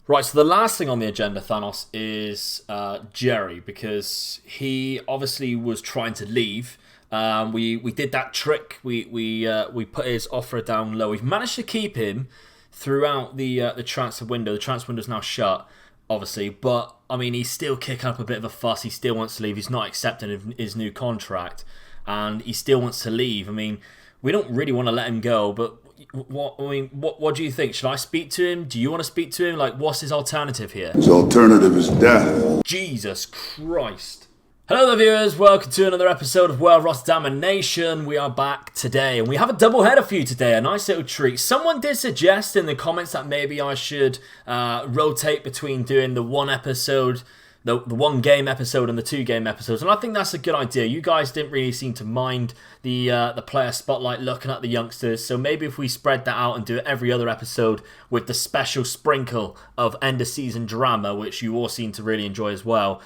Right, so the last thing on the agenda, Thanos, is Jerry, because he obviously was trying to leave. We did that trick. We put his offer down low. We've managed to keep him throughout the transfer window. The transfer window's now shut, obviously, but I mean he's still kicking up a bit of a fuss. He still wants to leave. He's not accepting his new contract, and he still wants to leave. I mean, we don't really want to let him go, but what do you think? Should I speak to him? Do you want to speak to him? Like, what's his alternative here? His alternative is death. Jesus Christ. Hello there, viewers. Welcome to another episode of ROTTERDAMINATION. We are back today, and we have a double header for you today. A nice little treat. Someone did suggest in the comments that maybe I should rotate between doing the one episode, the one game episode and the two game episodes, and I think that's a good idea. You guys didn't really seem to mind the player spotlight looking at the youngsters, so maybe if we spread that out and do it every other episode with the special sprinkle of end of season drama, which you all seem to really enjoy as well,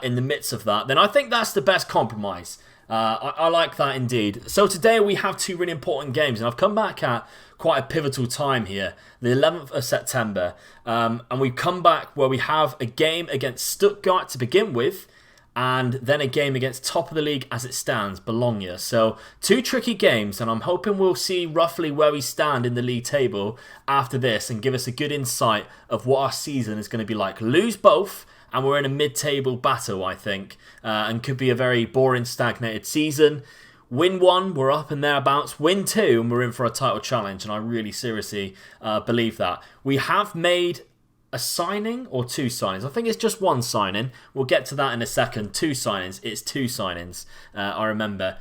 in the midst of that, then I think that's the best compromise. I like that indeed. So today we have two really important games, and I've come back at quite a pivotal time here, the 11th of September, and we've come back where we have a game against Stuttgart to begin with, and then a game against top of the league as it stands, Bologna. So two tricky games, and I'm hoping we'll see roughly where we stand in the league table after this and give us a good insight of what our season is going to be like. Lose both, and we're in a mid-table battle, I think, and could be a very boring, stagnated season. Win one, we're up and thereabouts. Win two, and we're in for a title challenge, and I really seriously believe that. We have made a signing or two signings. I think it's just one signing. We'll get to that in a second. Two signings. It's two signings, I remember.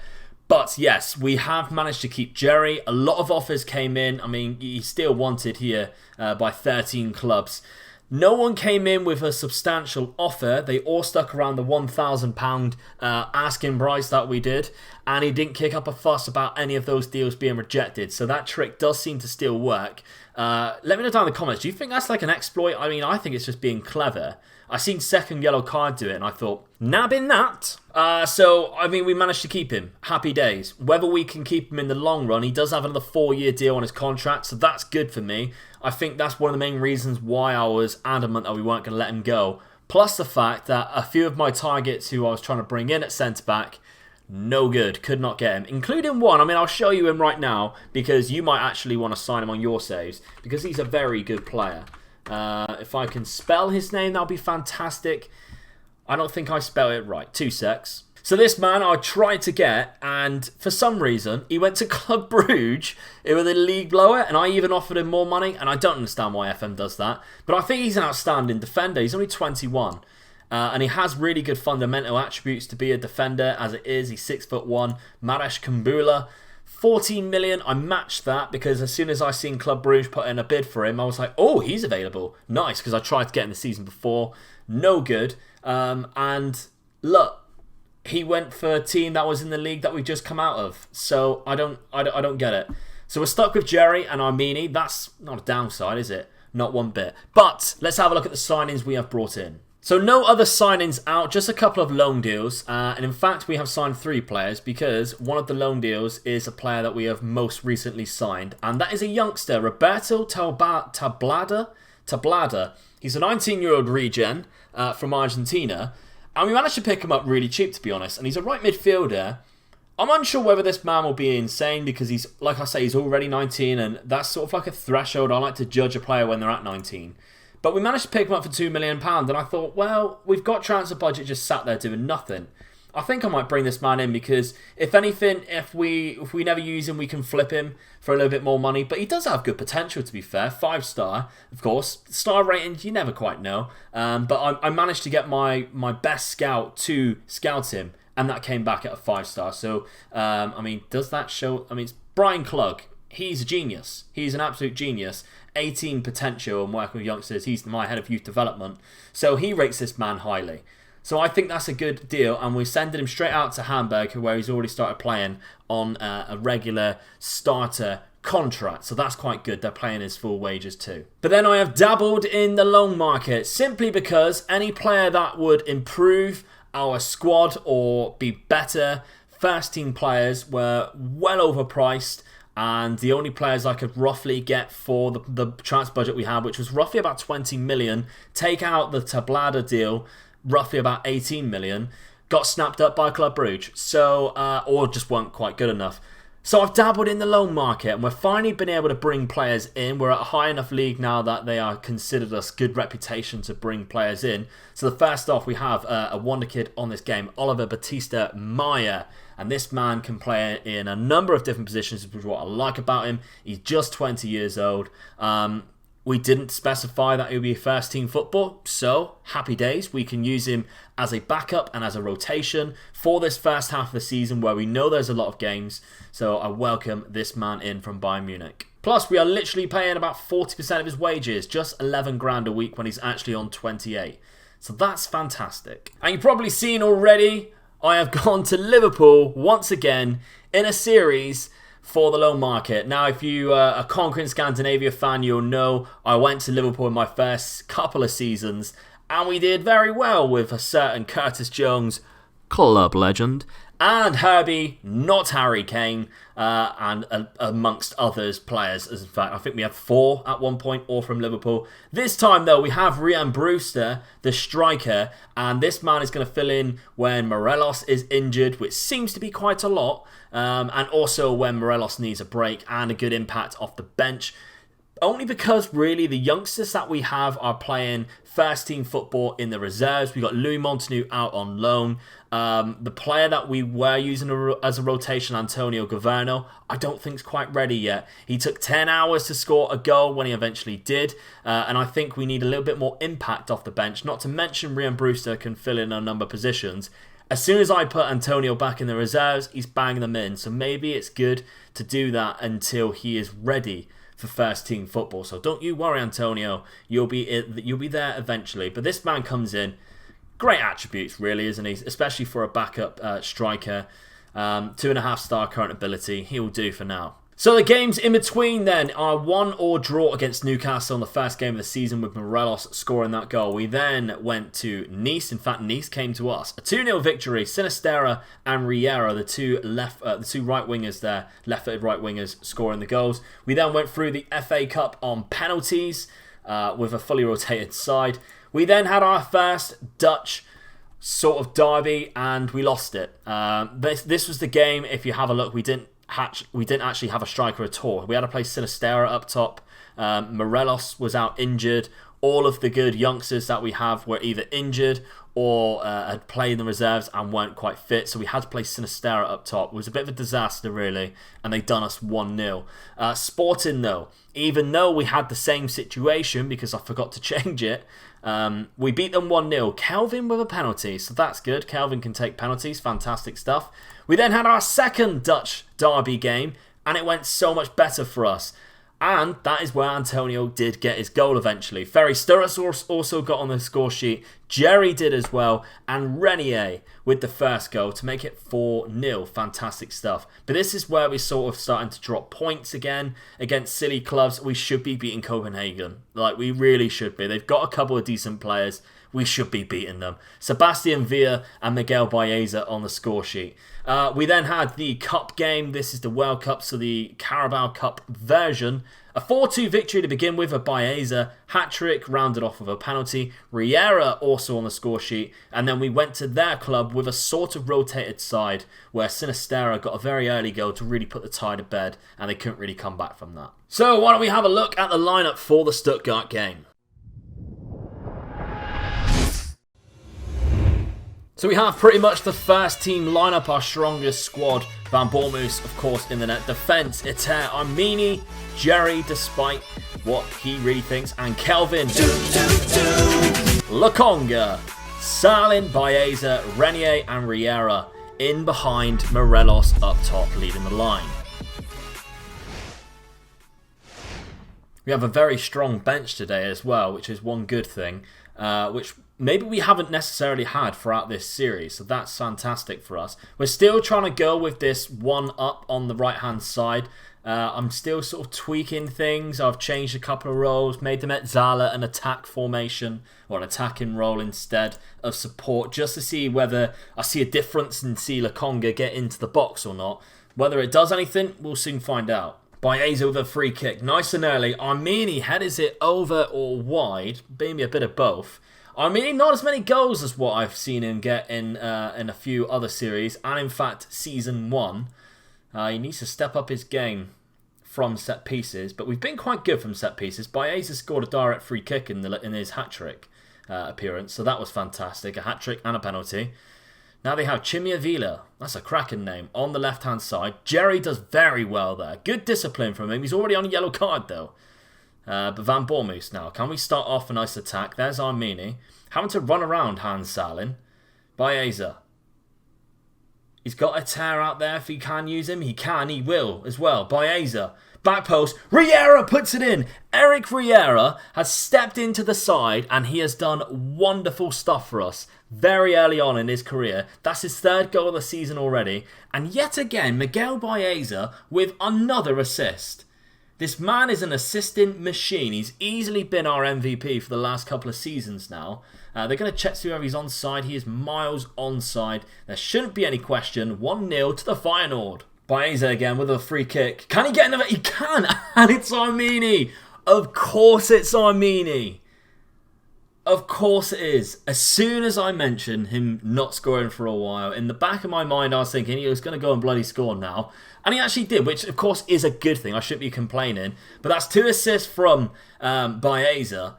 But yes, we have managed to keep Jerry. A lot of offers came in. I mean, he's still wanted here by 13 clubs. No one came in with a substantial offer. They all stuck around the £1,000 asking price that we did. And he didn't kick up a fuss about any of those deals being rejected. So that trick does seem to still work. Let me know down in the comments. Do you think that's like an exploit? I mean, I think it's just being clever. I seen second yellow card do it and I thought, nabbing that. So, I mean, we managed to keep him. Happy days. Whether we can keep him in the long run, he does have another 4-year deal on his contract, so that's good for me. I think that's one of the main reasons why I was adamant that we weren't going to let him go. Plus the fact that a few of my targets who I was trying to bring in at centre-back, no good. Could not get him. Including one. I mean, I'll show you him right now because you might actually want to sign him on your saves because he's a very good player. If I can spell his name, that'll be fantastic. I don't think I spell it right. 2 secs. So this man I tried to get, and for some reason, he went to Club Brugge. It was a league blower, and I even offered him more money, and I don't understand why FM does that. But I think he's an outstanding defender. He's only 21. And he has really good fundamental attributes to be a defender as it is. He's 6'1". Maresh Kumbula. 14 million, I matched that because as soon as I seen Club Brugge put in a bid for him, I was like, oh, he's available. Nice, because I tried to get him the season before. No good. And look, he went for a team that was in the league that we just come out of. So I don't get it. So we're stuck with Jerry and Armini. That's not a downside, is it? Not one bit. But let's have a look at the signings we have brought in. So no other signings out, just a couple of loan deals. And in fact, we have signed 3 players because one of the loan deals is a player that we have most recently signed. And that is a youngster, Roberto Tablada. He's a 19-year-old regen from Argentina. And we managed to pick him up really cheap, to be honest. And he's a right midfielder. I'm unsure whether this man will be insane because he's, like I say, he's already 19. And that's sort of like a threshold. I like to judge a player when they're at 19. But we managed to pick him up for £2 million, and I thought, well, we've got transfer budget just sat there doing nothing. I think I might bring this man in because, if anything, if we never use him, we can flip him for a little bit more money. But he does have good potential, to be fair. 5-star, of course. Star ratings, you never quite know. But I managed to get my best scout to scout him, and that came back at a 5-star. So, I mean, does that show? I mean, it's Brian Klug. He's a genius. He's an absolute genius. 18 potential and working with youngsters. He's my head of youth development. So he rates this man highly. So I think that's a good deal. And we're sending him straight out to Hamburg, where he's already started playing on a regular starter contract. So that's quite good. They're paying his full wages too. But then I have dabbled in the loan market simply because any player that would improve our squad or be better, first team players were well overpriced. And the only players I could roughly get for the transfer budget we had, which was roughly about 20 million, take out the Tablada deal, roughly about 18 million, got snapped up by Club Brugge. So, or just weren't quite good enough. So I've dabbled in the loan market, and we've finally been able to bring players in. We're at a high enough league now that they are considered us good reputation to bring players in. So the first off, we have a wonder kid on this game, Oliver Batista Maya. And this man can play in a number of different positions, which is what I like about him. He's just 20 years old. We didn't specify that it would be first team football, so happy days. We can use him as a backup and as a rotation for this first half of the season where we know there's a lot of games. So I welcome this man in from Bayern Munich. Plus, we are literally paying about 40% of his wages, just 11 grand a week when he's actually on 28. So that's fantastic. And you've probably seen already, I have gone to Liverpool once again in a series for the loan market. Now, if you are a Conquering Scandinavia fan, you'll know I went to Liverpool in my first couple of seasons, and we did very well with a certain Curtis Jones, club legend, and Herbie, not Harry Kane, and amongst others players. As in fact, I think we had 4 at one point, all from Liverpool. This time, though, we have Ryan Brewster, the striker, and this man is going to fill in when Morelos is injured, which seems to be quite a lot, and also when Morelos needs a break and a good impact off the bench. Only because, really, the youngsters that we have are playing first-team football in the reserves. We got Louis Montagnou out on loan. The player that we were using as a rotation, Antonio Governo, I don't think is quite ready yet. He took 10 hours to score a goal when he eventually did. And I think we need a little bit more impact off the bench. Not to mention Ryan Brewster can fill in a number of positions. As soon as I put Antonio back in the reserves, he's banging them in. So maybe it's good to do that until he is ready for first team football. So don't you worry, Antonio. You'll be there eventually. But this man comes in. Great attributes, really, isn't he? Especially for a backup striker. 2.5 star current ability. He'll do for now. So the games in between then are 1-1 draw against Newcastle in the first game of the season with Morelos scoring that goal. We then went to Nice. In fact, Nice came to us. A 2-0 victory. Sinistera and Riera, the two right wingers there, left-footed right wingers, scoring the goals. We then went through the FA Cup on penalties with a fully rotated side. We then had our first Dutch sort of derby and we lost it. This was the game, if you have a look, we didn't actually have a striker at all. We had to play Sinistera up top. Morelos was out injured. All of the good youngsters that we have were either injured or had played in the reserves and weren't quite fit. So we had to play Sinistera up top. It was a bit of a disaster, really. And they done us 1-0. Sporting, though, even though we had the same situation because I forgot to change it, we beat them 1-0. Kelvin with a penalty, so that's good. Kelvin can take penalties, fantastic stuff. We then had our second Dutch derby game, and it went so much better for us. And that is where Antonio did get his goal eventually. Ferry Sturras also got on the score sheet. Jerry did as well. And Renier with the first goal to make it 4-0. Fantastic stuff. But this is where we're sort of starting to drop points again against silly clubs. We should be beating Copenhagen. Like, we really should be. They've got a couple of decent players. We should be beating them. Sebastian Villa and Miguel Baeza on the score sheet. We then had the Cup game. This is the World Cup, so the Carabao Cup version. A 4-2 victory to begin with, a Baeza hat-trick rounded off with a penalty. Riera also on the score sheet. And then we went to their club with a sort of rotated side where Sinistera got a very early goal to really put the tie to bed, and they couldn't really come back from that. So why don't we have a look at the lineup for the Stuttgart game. So we have pretty much the first team lineup, our strongest squad. Van Bournemouth, of course, in the net. Defence, Iter, Armini, Jerry, despite what he really thinks, and Kelvin. Lokonga, Salin, Baeza, Renier, and Riera in behind Morelos up top, leading the line. We have a very strong bench today as well, which is one good thing, which maybe we haven't necessarily had throughout this series, so that's fantastic for us. We're still trying to go with this one up on the right-hand side. I'm still sort of tweaking things. I've changed a couple of roles, made them at Zala an attack formation, or an attacking role instead of support, just to see whether I see a difference and see Lokonga get into the box or not. Whether it does anything, we'll soon find out. Baeza with a free kick. Nice and early. Armini headers it over or wide. Maybe a bit of both. Armini, not as many goals as what I've seen him get in a few other series. And in fact, Season 1. He needs to step up his game from set pieces. But we've been quite good from set pieces. Baeza scored a direct free kick in his hat-trick appearance. So that was fantastic. A hat-trick and a penalty. Now they have Chimiavila, that's a cracking name, on the left-hand side. Jerry does very well there. Good discipline from him. He's already on a yellow card, though. But Van Bournemouth now. Can we start off a nice attack? There's Armini. Having to run around Hans Salin. Baeza. He's got a tear out there if he can use him. He can, he will as well. Baeza. Back post. Riera puts it in. Eric Riera has stepped into the side and he has done wonderful stuff for us very early on in his career. That's his third goal of the season already. And yet again, Miguel Baeza with another assist. This man is an assisting machine. He's easily been our MVP for the last couple of seasons now. They're going to check to whether he's onside. He is miles onside. There shouldn't be any question. 1-0 to the Feyenoord. Baeza again with a free kick. Can he get another? He can! And it's Armini! Of course it's Armini! Of course it is. As soon as I mentioned him not scoring for a while, in the back of my mind I was thinking he was going to go and bloody score now. And he actually did, which of course is a good thing. I shouldn't be complaining. But that's 2 assists from Baeza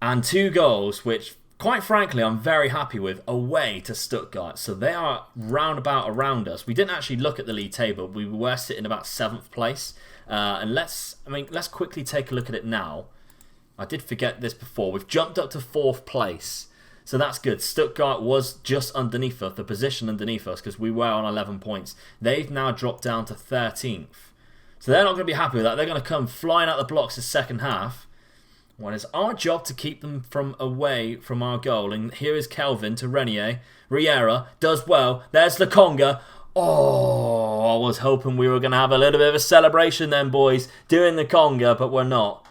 and 2 goals, which quite frankly I'm very happy with, away to Stuttgart. So they are roundabout around us. We didn't actually look at the league table. We were sitting about 7th place. And let's quickly take a look at it now. I did forget this before. We've jumped up to 4th place. So that's good. Stuttgart was just underneath us, the position underneath us, because we were on 11 points. They've now dropped down to 13th. So they're not going to be happy with that. They're going to come flying out the blocks the second half. Well, it's our job to keep them from away from our goal. And here is Kelvin to Renier. Riera does well. There's Lakonga. Oh, I was hoping we were going to have a little bit of a celebration then, boys, doing the conga, but we're not.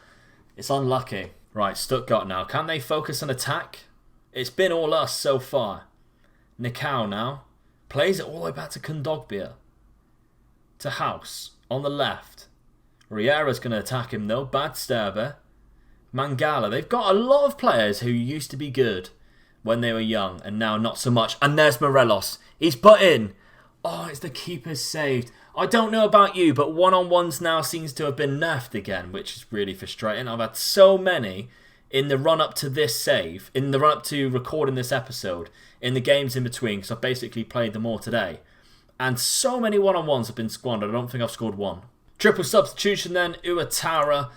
It's unlucky. Right, Stuttgart now. Can they focus on attack? It's been all us so far. Nikau now. Plays it all the way back to Kondogbia. To House. On the left. Riera's going to attack him though. Bad Sterber. Mangala. They've got a lot of players who used to be good when they were young and now not so much. And there's Morelos. He's put in. Oh, it's the keeper's saved. I don't know about you, but one-on-ones now seems to have been nerfed again, which is really frustrating. I've had so many in the run-up to this save, in the run-up to recording this episode, in the games in between, because I've basically played them all today. And so many one-on-ones have been squandered. I don't think I've scored one. Triple substitution then. Uatara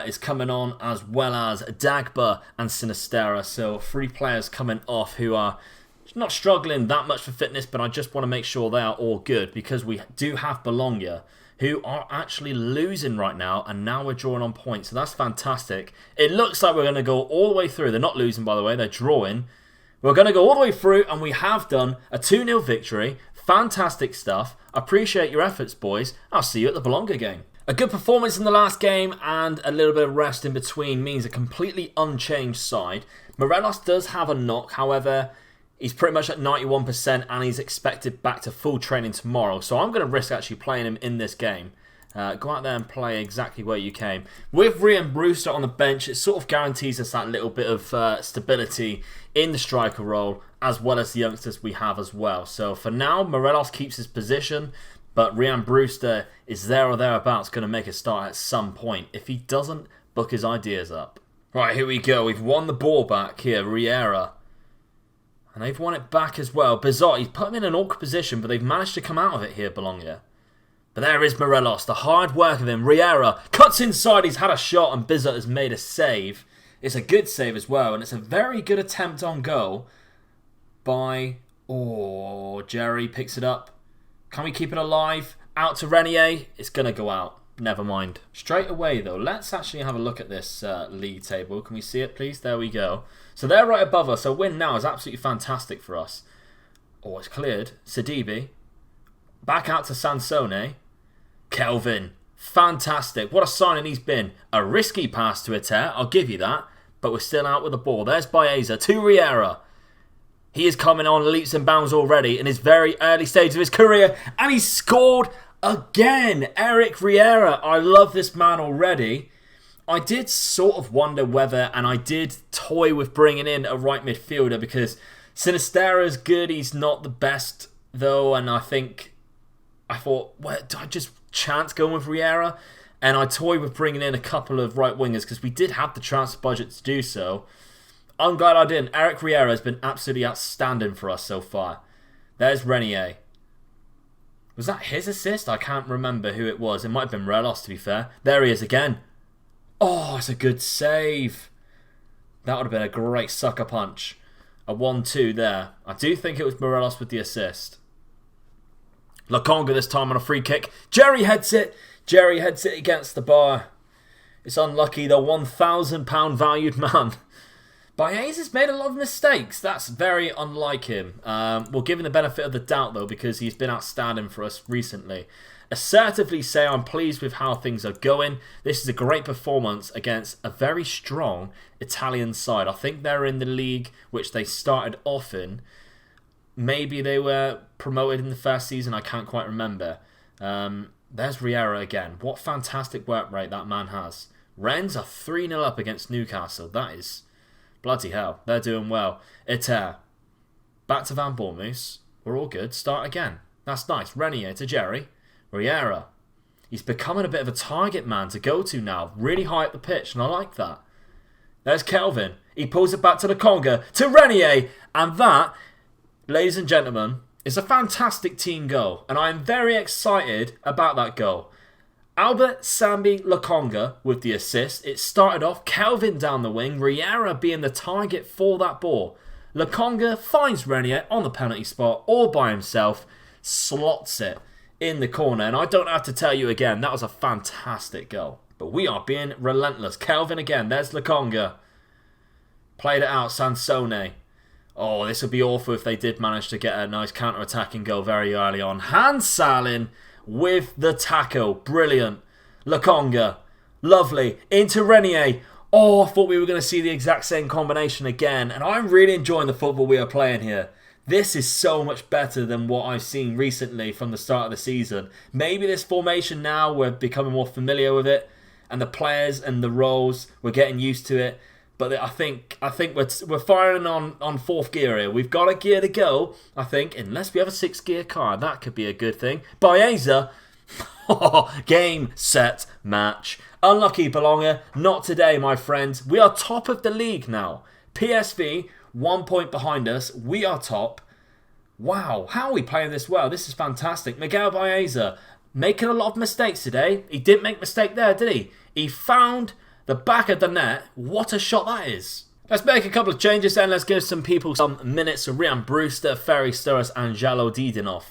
is coming on, as well as Dagba and Sinistera. So 3 players coming off who are not struggling that much for fitness, but I just want to make sure they are all good, because we do have Bologna, who are actually losing right now, and now we're drawing on points. So that's fantastic. It looks like we're going to go all the way through. They're not losing, by the way. They're drawing. We're going to go all the way through, and we have done a 2-0 victory. Fantastic stuff. Appreciate your efforts, boys. I'll see you at the Bologna game. A good performance in the last game and a little bit of rest in between means a completely unchanged side. Morelos does have a knock, however, he's pretty much at 91% and he's expected back to full training tomorrow. So I'm going to risk actually playing him in this game. Go out there and play exactly where you came. With Ryan Brewster on the bench, it sort of guarantees us that little bit of stability in the striker role, as well as the youngsters we have as well. So for now, Morelos keeps his position, but Ryan Brewster is there or thereabouts going to make a start at some point. If he doesn't, book his ideas up. Right, here we go. We've won the ball back here, Riera. And they've won it back as well. Bizarre, he's put him in an awkward position, but they've managed to come out of it here, Bologna. But there is Morelos, the hard work of him. Riera cuts inside, he's had a shot, and Bizot has made a save. It's a good save as well, and it's a very good attempt on goal by... Oh, Jerry picks it up. Can we keep it alive? Out to Renier. It's going to go out. Never mind. Straight away, though, let's actually have a look at this league table. Can we see it, please? There we go. So they're right above us. A win now is absolutely fantastic for us. Oh, it's cleared. Sidibe. Back out to Sansone. Kelvin. Fantastic. What a signing he's been. A risky pass to Ater, I'll give you that. But we're still out with the ball. There's Baeza to Riera. He is coming on leaps and bounds already in his very early stage of his career. And he's scored Again, Eric Riera. I love this man already. I did sort of wonder whether, and I did toy with bringing in a right midfielder because Sinistera's good. He's not the best though, and I thought, well, do I just chance going with Riera? And I toyed with bringing in a couple of right wingers because we did have the transfer budget to do so. I'm glad I didn't. Eric Riera has been absolutely outstanding for us so far. There's Renier. Was that his assist? I can't remember who it was. It might have been Relos, to be fair. There he is again. Oh, it's a good save. That would have been a great sucker punch. A 1-2 there. I do think it was Morelos with the assist. Lokonga this time on a free kick. Jerry heads it. Jerry heads it against the bar. It's unlucky. The £1,000 valued man. Baez has made a lot of mistakes. That's very unlike him. We'll give him the benefit of the doubt, though, because he's been outstanding for us recently. Assertively say I'm pleased with how things are going. This is a great performance against a very strong Italian side. I think they're in the league which they started off in. Maybe they were promoted in the first season. I can't quite remember. There's Riera again. What fantastic work rate that man has. Rennes are 3-0 up against Newcastle. That is bloody hell. They're doing well. Iter. Back to Van Bournemouth. We're all good. Start again. That's nice. Renier to Jerry. Riera. He's becoming a bit of a target man to go to now. Really high up the pitch, and I like that. There's Kelvin. He pulls it back to the Conga. To Renier. And that, ladies and gentlemen, is a fantastic team goal. And I am very excited about that goal. Albert Sambi Lokonga with the assist. It started off Kelvin down the wing. Riera being the target for that ball. Lokonga finds Renier on the penalty spot all by himself. Slots it in the corner. And I don't have to tell you again, that was a fantastic goal. But we are being relentless. Kelvin again. There's Lokonga. Played it out. Sansone. Oh, this would be awful if they did manage to get a nice counter-attacking goal very early on. Hans Salin with the tackle. Brilliant. Lokonga. Lovely. Into Renier. Oh, I thought we were going to see the exact same combination again. And I'm really enjoying the football we are playing here. This is so much better than what I've seen recently from the start of the season. Maybe this formation now, we're becoming more familiar with it. And the players and the roles, we're getting used to it. But I think we're firing on fourth gear here. We've got a gear to go, I think, unless we have a 6-gear car. That could be a good thing. Baeza. Game, set, match. Unlucky, Belonger. Not today, my friends. We are top of the league now. PSV, 1 point behind us. We are top. Wow, how are we playing this well? This is fantastic. Miguel Baeza making a lot of mistakes today. He didn't make a mistake there, did he? He found the back of the net. What a shot that is. Let's make a couple of changes then. Let's give some people some minutes. So Ryan Brewster, Ferry Sturras and Jalo Didinov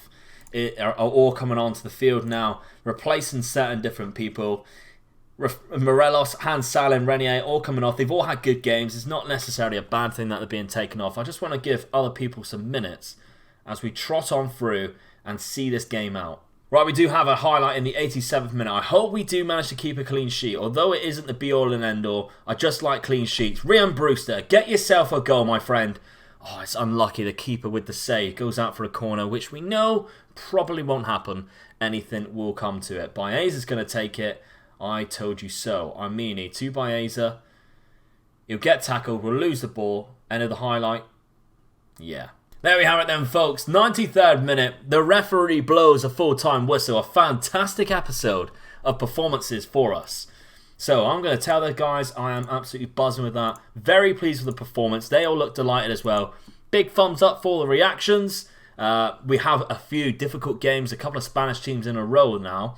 are all coming onto the field now, replacing certain different people. Morelos, Hans Salin, Renier, all coming off. They've all had good games. It's not necessarily a bad thing that they're being taken off. I just want to give other people some minutes as we trot on through and see this game out. Right, we do have a highlight in the 87th minute. I hope we do manage to keep a clean sheet. Although it isn't the be-all and end-all, I just like clean sheets. Ryan Brewster, get yourself a goal, my friend. Oh, it's unlucky. The keeper with the save goes out for a corner, which we know probably won't happen. Anything will come to it. Baeza's going to take it. I told you so. Armini to Baeza. He'll get tackled. We'll lose the ball. End of the highlight. Yeah. There we have it then, folks. 93rd minute. The referee blows a full-time whistle. A fantastic episode of performances for us. So I'm going to tell the guys I am absolutely buzzing with that. Very pleased with the performance. They all look delighted as well. Big thumbs up for the reactions. We have a few difficult games. A couple of Spanish teams in a row now.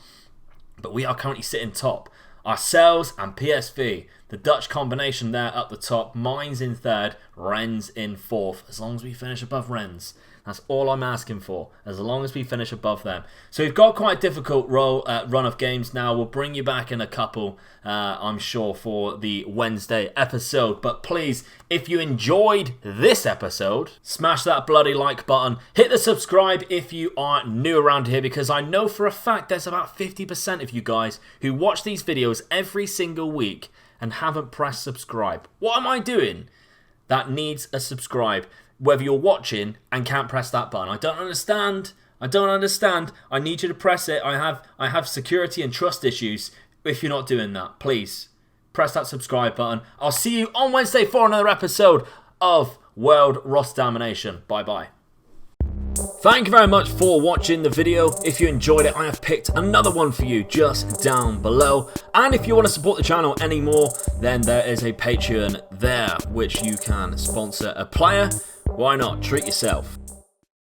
But we are currently sitting top. Ourselves and PSV. The Dutch combination there up the top. Mainz in third. Rennes in fourth. As long as we finish above Rennes. That's all I'm asking for. As long as we finish above them. So we've got quite a difficult run of games now. We'll bring you back in a couple, I'm sure, for the Wednesday episode. But please, if you enjoyed this episode, smash that bloody like button. Hit the subscribe if you are new around here. Because I know for a fact there's about 50% of you guys who watch these videos every single week and haven't pressed subscribe. What am I doing that needs a subscribe? Whether you're watching and can't press that button. I don't understand. I don't understand. I need you to press it. I have security and trust issues. If you're not doing that, please press that subscribe button. I'll see you on Wednesday for another episode of World Rotterdamnation. Bye bye. Thank you very much for watching the video. If you enjoyed it, I have picked another one for you just down below. And if you want to support the channel anymore, then there is a Patreon there, which you can sponsor a player. Why not? Treat yourself.